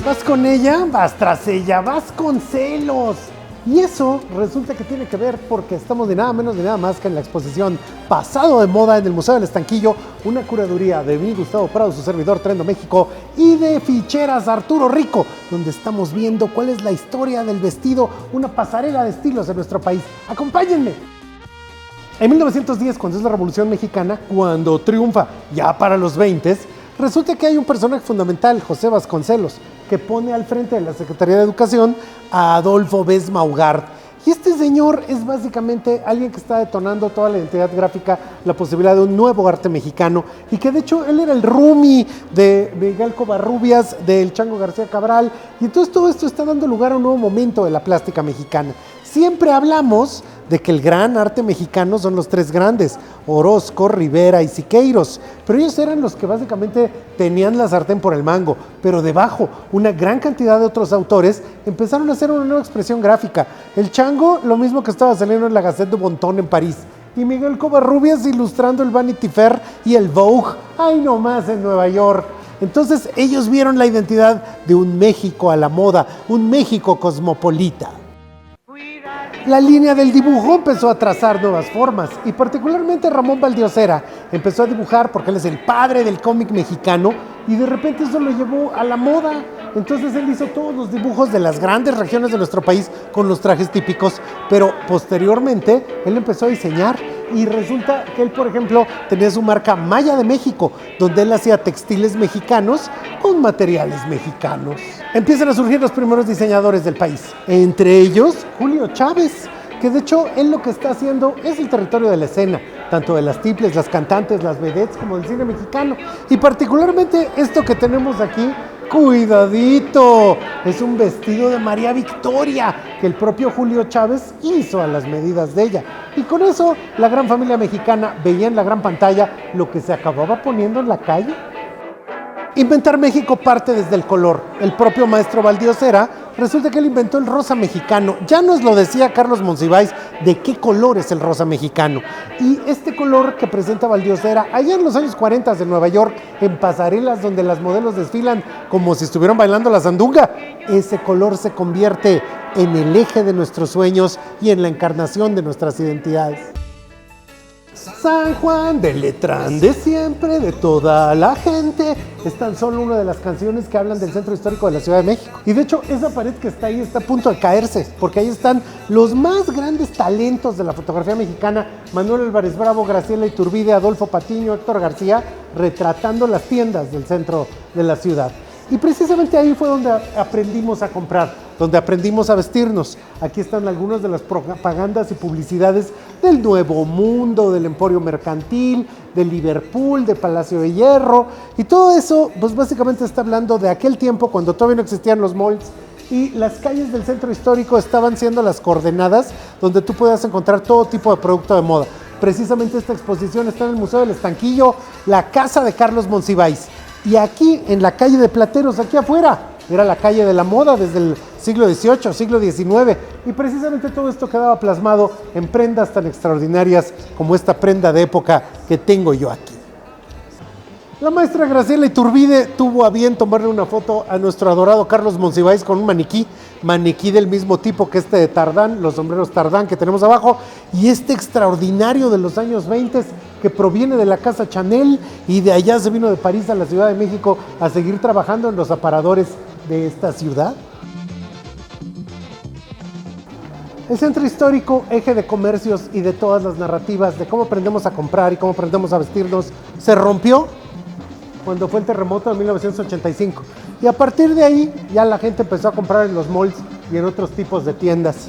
Vas con ella, vas tras ella, vas con celos. Y eso resulta que tiene que ver porque estamos de nada menos de nada más que en la exposición Pasado de Moda en el Museo del Estanquillo, una curaduría de mí, Gustavo Prado, su servidor Trendo México, y de Ficheras Arturo Rico, donde estamos viendo cuál es la historia del vestido, una pasarela de estilos de nuestro país. ¡Acompáñenme! En 1910, cuando es la Revolución Mexicana, cuando triunfa ya para los 20, resulta que hay un personaje fundamental, José Vasconcelos, que pone al frente de la Secretaría de Educación a Adolfo Besma Ugart. Y este señor es básicamente alguien que está detonando toda la identidad gráfica, la posibilidad de un nuevo arte mexicano, y que de hecho él era el roomie de Miguel Covarrubias, del Chango García Cabral, y entonces todo esto está dando lugar a un nuevo momento de la plástica mexicana. Siempre hablamos de que el gran arte mexicano son los tres grandes, Orozco, Rivera y Siqueiros, pero ellos eran los que básicamente tenían la sartén por el mango, pero debajo una gran cantidad de otros autores empezaron a hacer una nueva expresión gráfica. El Chango, lo mismo que estaba saliendo en la Gazette de Bon Ton en París, y Miguel Covarrubias ilustrando el Vanity Fair y el Vogue, ahí nomás en Nueva York. Entonces ellos vieron la identidad de un México a la moda, un México cosmopolita. La línea del dibujo empezó a trazar nuevas formas y particularmente Ramón Valdiosera empezó a dibujar porque él es el padre del cómic mexicano y de repente eso lo llevó a la moda. Entonces él hizo todos los dibujos de las grandes regiones de nuestro país con los trajes típicos, pero posteriormente él empezó a diseñar y resulta que él, por ejemplo, tenía su marca Maya de México, donde él hacía textiles mexicanos con materiales mexicanos. Empiezan a surgir los primeros diseñadores del país, entre ellos Julio Chávez, que de hecho él lo que está haciendo es el territorio de la escena, tanto de las tiples, las cantantes, las vedettes, como del cine mexicano. Y particularmente esto que tenemos aquí, ¡cuidadito! Es un vestido de María Victoria que el propio Julio Chávez hizo a las medidas de ella. Y con eso la gran familia mexicana veía en la gran pantalla lo que se acababa poniendo en la calle. Inventar México parte desde el color. El propio maestro Valdiosera resulta que él inventó el rosa mexicano. Ya nos lo decía Carlos Monsiváis de qué color es el rosa mexicano. Y este color que presenta Valdiosera allá en los años 40 de Nueva York, en pasarelas donde las modelos desfilan como si estuvieran bailando la sandunga, ese color se convierte en el eje de nuestros sueños y en la encarnación de nuestras identidades. San Juan de Letrán, de siempre, de toda la gente, es tan solo una de las canciones que hablan del centro histórico de la Ciudad de México. Y de hecho, esa pared que está ahí está a punto de caerse, porque ahí están los más grandes talentos de la fotografía mexicana: Manuel Álvarez Bravo, Graciela Iturbide, Adolfo Patiño, Héctor García, retratando las tiendas del centro de la ciudad. Y precisamente ahí fue donde aprendimos a comprar, donde aprendimos a vestirnos. Aquí están algunas de las propagandas y publicidades del Nuevo Mundo, del Emporio Mercantil, de Liverpool, de Palacio de Hierro, y todo eso pues básicamente está hablando de aquel tiempo cuando todavía no existían los malls y las calles del centro histórico estaban siendo las coordenadas donde tú podías encontrar todo tipo de producto de moda. Precisamente esta exposición está en el Museo del Estanquillo, la casa de Carlos Monsiváis. Y aquí, en la calle de Plateros, aquí afuera, era la calle de la moda desde el siglo XVIII, siglo XIX. Y precisamente todo esto quedaba plasmado en prendas tan extraordinarias como esta prenda de época que tengo yo aquí. La maestra Graciela Iturbide tuvo a bien tomarle una foto a nuestro adorado Carlos Monsiváis con un maniquí del mismo tipo que este de Tardán, los sombreros Tardán que tenemos abajo, y este extraordinario de los años 20 que proviene de la casa Chanel y de allá se vino de París a la Ciudad de México a seguir trabajando en los aparadores de esta ciudad. El centro histórico, eje de comercios y de todas las narrativas de cómo aprendemos a comprar y cómo aprendemos a vestirnos, se rompió cuando fue el terremoto de 1985. Y a partir de ahí ya la gente empezó a comprar en los malls y en otros tipos de tiendas.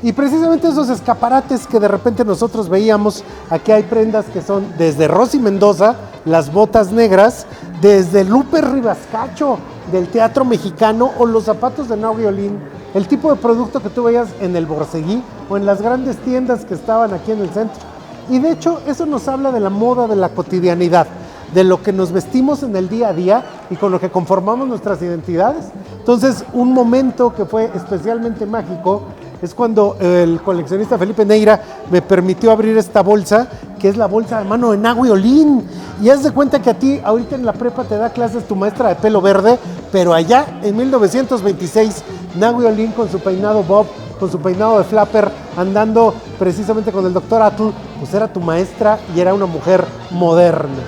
Y precisamente esos escaparates que de repente nosotros veíamos, aquí hay prendas que son desde Rosy Mendoza, las botas negras, desde Lupe Ribascacho, del teatro mexicano, o los zapatos de Naui Olin, el tipo de producto que tú veías en el Borseguí o en las grandes tiendas que estaban aquí en el centro. Y de hecho eso nos habla de la moda de la cotidianidad, de lo que nos vestimos en el día a día y con lo que conformamos nuestras identidades. Entonces, un momento que fue especialmente mágico es cuando el coleccionista Felipe Neira me permitió abrir esta bolsa, que es la bolsa de mano de Naui Olin. Y haz de cuenta que a ti, ahorita en la prepa, te da clases tu maestra de pelo verde, Pero allá, en 1926, Nahui Olin con su peinado bob, con su peinado de flapper, andando precisamente con el Dr. Atul, pues era tu maestra y era una mujer moderna.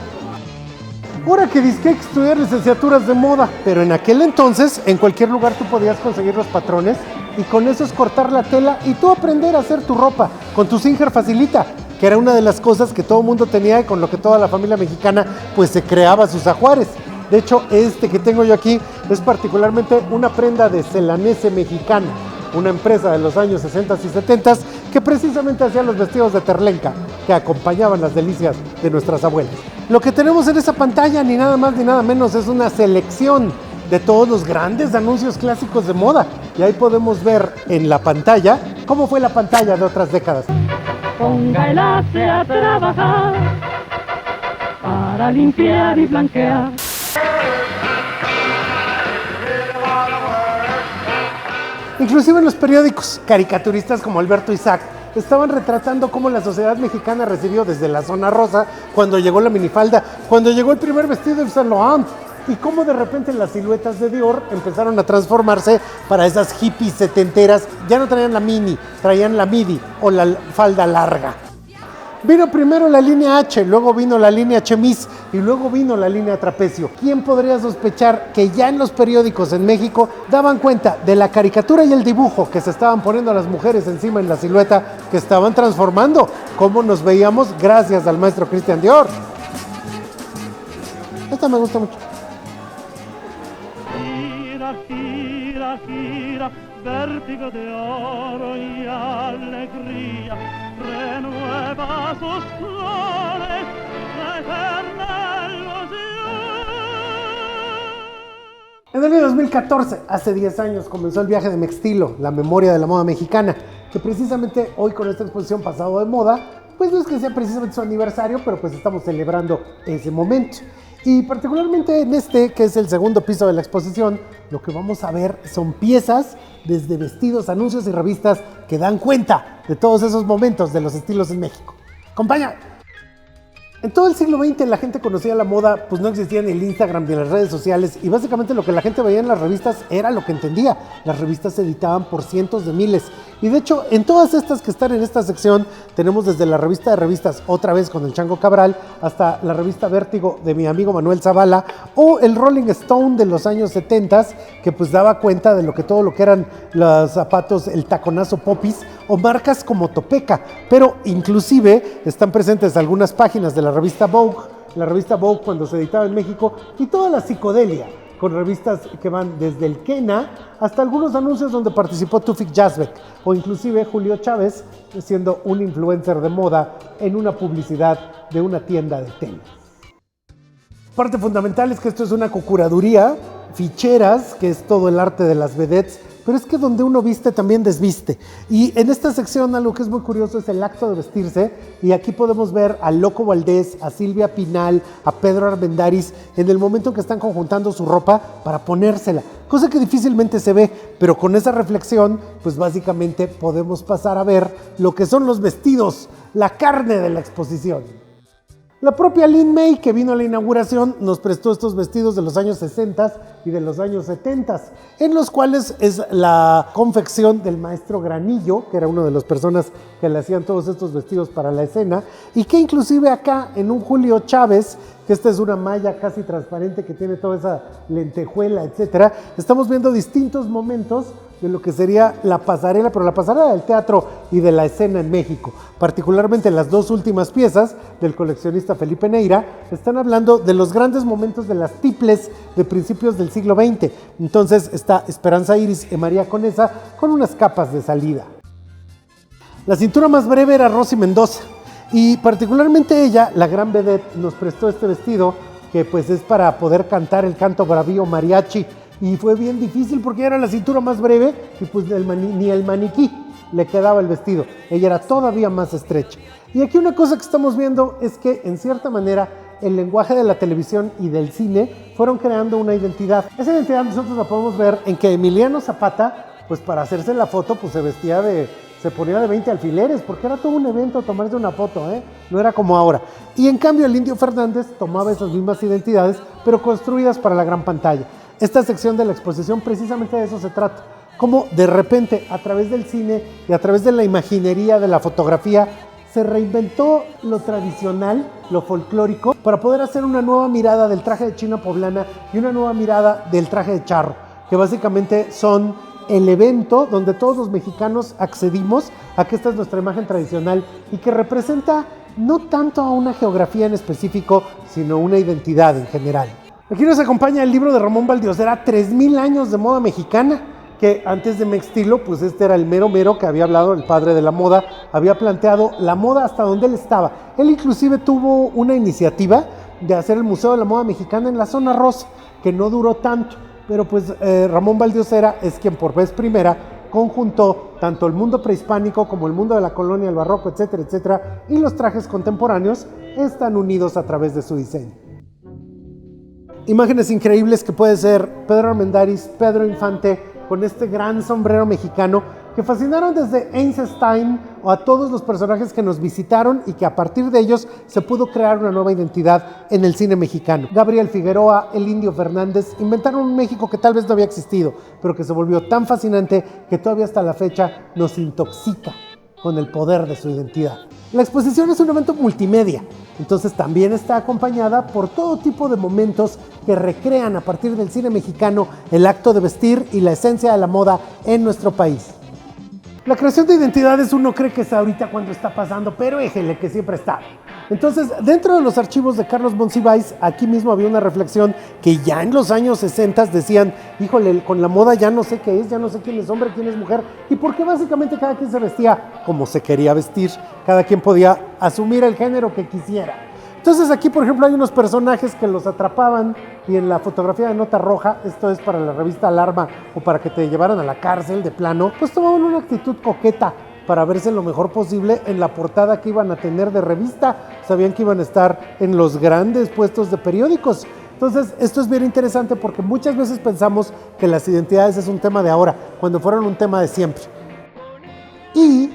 Ahora que dice que hay que estudiar licenciaturas de moda, pero en aquel entonces, en cualquier lugar tú podías conseguir los patrones y con eso es cortar la tela y tú aprender a hacer tu ropa con tu Singer Facilita, que era una de las cosas que todo el mundo tenía y con lo que toda la familia mexicana pues se creaba sus ajuares. De hecho, este que tengo yo aquí es particularmente una prenda de Celanese Mexicana, una empresa de los años 60 y 70 que precisamente hacía los vestidos de Terlenca, que acompañaban las delicias de nuestras abuelas. Lo que tenemos en esa pantalla, ni nada más ni nada menos, es una selección de todos los grandes anuncios clásicos de moda. Y ahí podemos ver en la pantalla cómo fue la pantalla de otras décadas. Póngase a trabajar para limpiar y blanquear. Inclusive en los periódicos, caricaturistas como Alberto Isaac estaban retratando cómo la sociedad mexicana recibió desde la zona rosa cuando llegó la minifalda, cuando llegó el primer vestido de Saint Laurent, y cómo de repente las siluetas de Dior empezaron a transformarse para esas hippies setenteras. Ya no traían la mini, traían la midi o la falda larga. Vino primero la línea H, luego vino la línea chemise y luego vino la línea trapecio. ¿Quién podría sospechar que ya en los periódicos en México daban cuenta de la caricatura y el dibujo que se estaban poniendo a las mujeres encima en la silueta, que estaban transformando cómo nos veíamos gracias al maestro Christian Dior? Esta me gusta mucho. Gira, gira, gira, vértigo de oro y alegría, renueva sus flores, la eterna ilusión. En el año 2014, hace 10 años, comenzó el viaje de Mextilo, la memoria de la moda mexicana, que precisamente hoy con esta exposición Pasado de Moda, pues no es que sea precisamente su aniversario, pero pues estamos celebrando ese momento. Y particularmente en este, que es el segundo piso de la exposición, lo que vamos a ver son piezas desde vestidos, anuncios y revistas que dan cuenta de todos esos momentos de los estilos en México. ¡Acompaña! En todo el siglo XX la gente conocía la moda, pues no existía ni el Instagram ni las redes sociales, y básicamente lo que la gente veía en las revistas era lo que entendía. Las revistas se editaban por cientos de miles, y de hecho en todas estas que están en esta sección tenemos desde la revista de revistas Otra Vez con el Chango Cabral hasta la revista Vértigo de mi amigo Manuel Zavala, o el Rolling Stone de los años 70, que pues daba cuenta de todo lo que eran los zapatos, el taconazo Popis, o marcas como Topeka. Pero inclusive están presentes algunas páginas de la revista Vogue cuando se editaba en México, y toda la psicodelia, con revistas que van desde el Kena hasta algunos anuncios donde participó Tufik Yazbek, o inclusive Julio Chávez siendo un influencer de moda en una publicidad de una tienda de tenis. Parte fundamental es que esto es una cocuraduría, ficheras, que es todo el arte de las vedettes, pero es que donde uno viste también desviste. Y en esta sección algo que es muy curioso es el acto de vestirse, y aquí podemos ver a Loco Valdés, a Silvia Pinal, a Pedro Armendáriz en el momento en que están conjuntando su ropa para ponérsela, cosa que difícilmente se ve, pero con esa reflexión pues básicamente podemos pasar a ver lo que son los vestidos, la carne de la exposición. La propia Lin May, que vino a la inauguración, nos prestó estos vestidos de los años 60 y de los años 70, en los cuales es la confección del maestro Granillo, que era una de las personas que le hacían todos estos vestidos para la escena, y que inclusive acá en un Julio Chávez, que esta es una malla casi transparente que tiene toda esa lentejuela, etcétera, estamos viendo distintos momentos de lo que sería la pasarela, pero la pasarela del teatro y de la escena en México. Particularmente las dos últimas piezas del coleccionista Felipe Neira están hablando de los grandes momentos de las tiples de principios del siglo XX. Entonces está Esperanza Iris y María Conesa con unas capas de salida. La cintura más breve era Rosy Mendoza, y particularmente ella, la gran vedette, nos prestó este vestido que pues es para poder cantar el canto bravío mariachi, y fue bien difícil porque era la cintura más breve y pues ni el maniquí le quedaba el vestido, ella era todavía más estrecha. Y aquí una cosa que estamos viendo es que en cierta manera el lenguaje de la televisión y del cine fueron creando una identidad. Esa identidad nosotros la podemos ver en que Emiliano Zapata, pues para hacerse la foto pues se ponía de 20 alfileres, porque era todo un evento tomarse una foto, no era como ahora. Y en cambio el Indio Fernández tomaba esas mismas identidades, pero construidas para la gran pantalla. Esta sección de la exposición precisamente de eso se trata. Cómo de repente a través del cine y a través de la imaginería de la fotografía se reinventó lo tradicional, lo folclórico, para poder hacer una nueva mirada del traje de china poblana y una nueva mirada del traje de charro, que básicamente son el evento donde todos los mexicanos accedimos a que esta es nuestra imagen tradicional y que representa no tanto a una geografía en específico, sino una identidad en general. Aquí nos acompaña el libro de Ramón Valdiosera, 3000 años de moda mexicana, que antes de Mextilo, pues este era el mero mero que había hablado, el padre de la moda, había planteado la moda hasta donde él estaba. Él inclusive tuvo una iniciativa de hacer el Museo de la Moda Mexicana en la zona rosa, que no duró tanto, pero pues Ramón Valdiosera es quien por vez primera conjuntó tanto el mundo prehispánico como el mundo de la colonia, el barroco, etcétera, etcétera, y los trajes contemporáneos están unidos a través de su diseño. Imágenes increíbles que puede ser Pedro Armendáriz, Pedro Infante, con este gran sombrero mexicano que fascinaron desde Einstein o a todos los personajes que nos visitaron y que a partir de ellos se pudo crear una nueva identidad en el cine mexicano. Gabriel Figueroa, el Indio Fernández inventaron un México que tal vez no había existido, pero que se volvió tan fascinante que todavía hasta la fecha nos intoxica con el poder de su identidad. La exposición es un evento multimedia, entonces también está acompañada por todo tipo de momentos que recrean a partir del cine mexicano el acto de vestir y la esencia de la moda en nuestro país. La creación de identidades uno cree que es ahorita cuando está pasando, pero éjele que siempre está. Entonces, dentro de los archivos de Carlos Monsiváis, aquí mismo había una reflexión que ya en los años 60 decían, híjole, con la moda ya no sé qué es, ya no sé quién es hombre, quién es mujer, y porque básicamente cada quien se vestía como se quería vestir, cada quien podía asumir el género que quisiera. Entonces aquí, por ejemplo, hay unos personajes que los atrapaban y en la fotografía de nota roja, esto es para la revista Alarma o para que te llevaran a la cárcel de plano, pues tomaban una actitud coqueta para verse lo mejor posible en la portada que iban a tener de revista. Sabían que iban a estar en los grandes puestos de periódicos. Entonces, esto es bien interesante porque muchas veces pensamos que las identidades es un tema de ahora, cuando fueron un tema de siempre. Y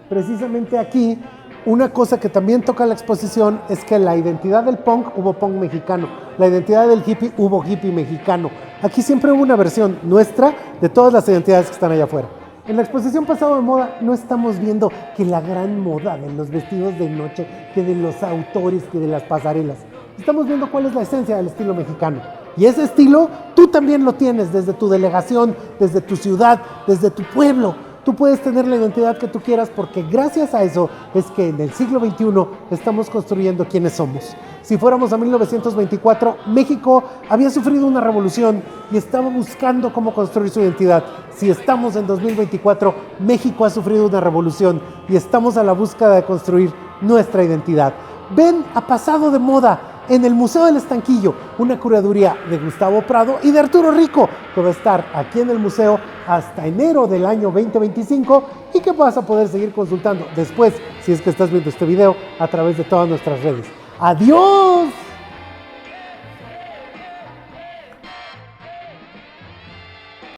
precisamente aquí, una cosa que también toca la exposición es que la identidad del punk hubo punk mexicano, la identidad del hippie hubo hippie mexicano. Aquí siempre hubo una versión nuestra de todas las identidades que están allá afuera. En la exposición Pasado de Moda no estamos viendo que la gran moda de los vestidos de noche, que de los autores, que de las pasarelas. Estamos viendo cuál es la esencia del estilo mexicano. Y ese estilo tú también lo tienes desde tu delegación, desde tu ciudad, desde tu pueblo. Tú puedes tener la identidad que tú quieras porque gracias a eso es que en el siglo XXI estamos construyendo quiénes somos. Si fuéramos a 1924, México había sufrido una revolución y estaba buscando cómo construir su identidad. Si estamos en 2024, México ha sufrido una revolución y estamos a la búsqueda de construir nuestra identidad. Ven a Pasado de Moda en el Museo del Estanquillo, una curaduría de Gustavo Prado y de Arturo Rico, que va a estar aquí en el museo hasta enero del año 2025 y que vas a poder seguir consultando después, si es que estás viendo este video, a través de todas nuestras redes. ¡Adiós!